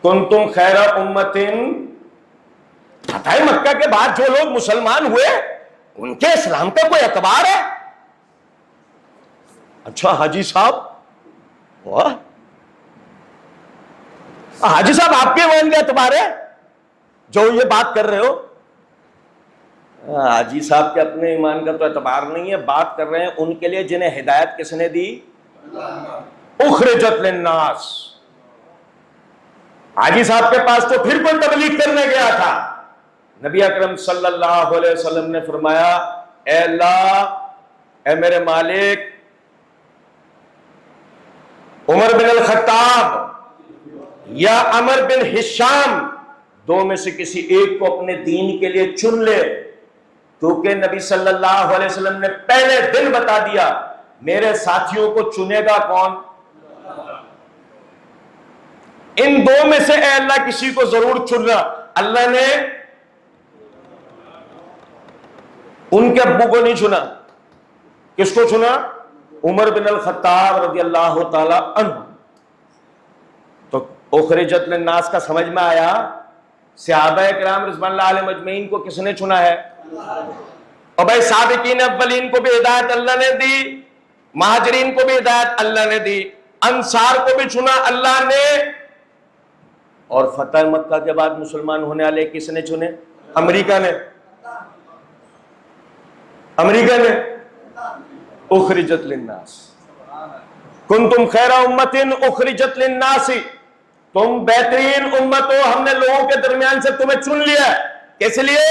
کنتم خیر امتن، فتح مکہ کے بعد جو لوگ مسلمان ہوئے ان کے اسلام کا کوئی اعتبار ہے؟ اچھا حاجی صاحب، واہ حاجی صاحب آپ کے ایمان کا اعتبار ہے جو یہ بات کر رہے ہو؟ حاجی صاحب کے اپنے ایمان کا تو اعتبار نہیں ہے، بات کر رہے ہیں ان کے لیے جنہیں ہدایت کس نے دی؟ اخرجت للناس۔ حاجی صاحب کے پاس تو پھر کوئی تبلیغ کرنے گیا تھا، نبی اکرم صلی اللہ علیہ وسلم نے فرمایا اے اللہ، اے میرے مالک، عمر بن الخطاب یا عمر بن ہشام، دو میں سے کسی ایک کو اپنے دین کے لیے چن لے، کیونکہ نبی صلی اللہ علیہ وسلم نے پہلے دن بتا دیا میرے ساتھیوں کو چنے گا کون؟ ان دو میں سے اے اللہ کسی کو ضرور چننا۔ اللہ نے ان کے ابو کو نہیں چنا، کس کو چنا؟ عمر بن الخطاب رضی اللہ تعالی عنہ۔ تو اخرجت للناس کا سمجھ میں آیا؟ صحابہ کرام رضوان اللہ علیہم اجمعین کو کس نے چنا ہے؟ اور بھائی سابقین اولین کو بھی ہدایت اللہ نے دی، مہاجرین کو بھی ہدایت اللہ نے دی، انصار کو بھی چنا اللہ نے، اور فتح مکہ کے بعد مسلمان ہونے والے کس نے چنے؟ امریکہ نے۔ امریکہ نے اخرجت للناس، کنتم خیر امت اخرجت للناس، تم بہترین امت ہو، ہم نے لوگوں کے درمیان سے تمہیں چن لیا۔ کس لیے؟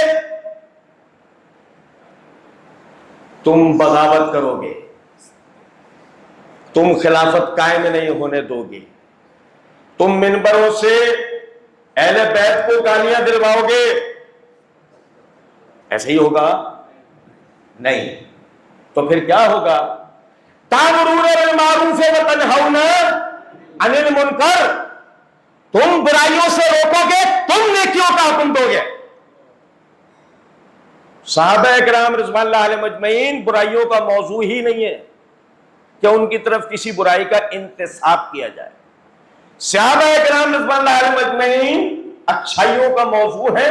تم بغاوت کرو گے، تم خلافت قائم نہیں ہونے دو گے، تم منبروں سے اہل بیت کو گالیاں دلواؤ گے، ایسے ہی ہوگا؟ نہیں تو پھر کیا ہوگا؟ تأمرون بالمعروف وتنہون عن المنکر، تم برائیوں سے روکو گے، تم نیکیوں کا حکم دو گے۔ صحابہ کرام رضوان اللہ علیہم اجمعین برائیوں کا موضوع ہی نہیں ہے کہ ان کی طرف کسی برائی کا انتساب کیا جائے، صحابہ کرام رضوان اللہ علیہم اجمعین اچھائیوں کا موضوع ہے،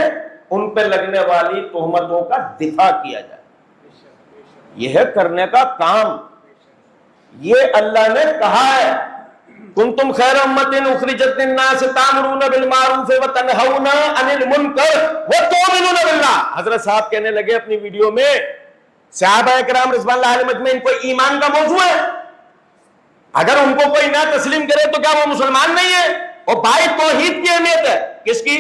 ان پہ لگنے والی تہمتوں کا دفاع کیا جائے، یہ ہے کرنے کا کام، یہ اللہ نے کہا ہے کنتم خیر امت اخرجت للناس تأمرون بالمعروف وتنہون عن المنکر وتؤمنون باللہ۔ حضرت صاحب کہنے لگے اپنی ویڈیو میں صحابہ کرام رضوان اللہ علیہم اجمعین کوئی ایمان کا موضوع ہے؟ اگر ان کو کوئی نہ تسلیم کرے تو کیا وہ مسلمان نہیں ہے؟ اور بھائی توحید کی اہمیت ہے کس کی؟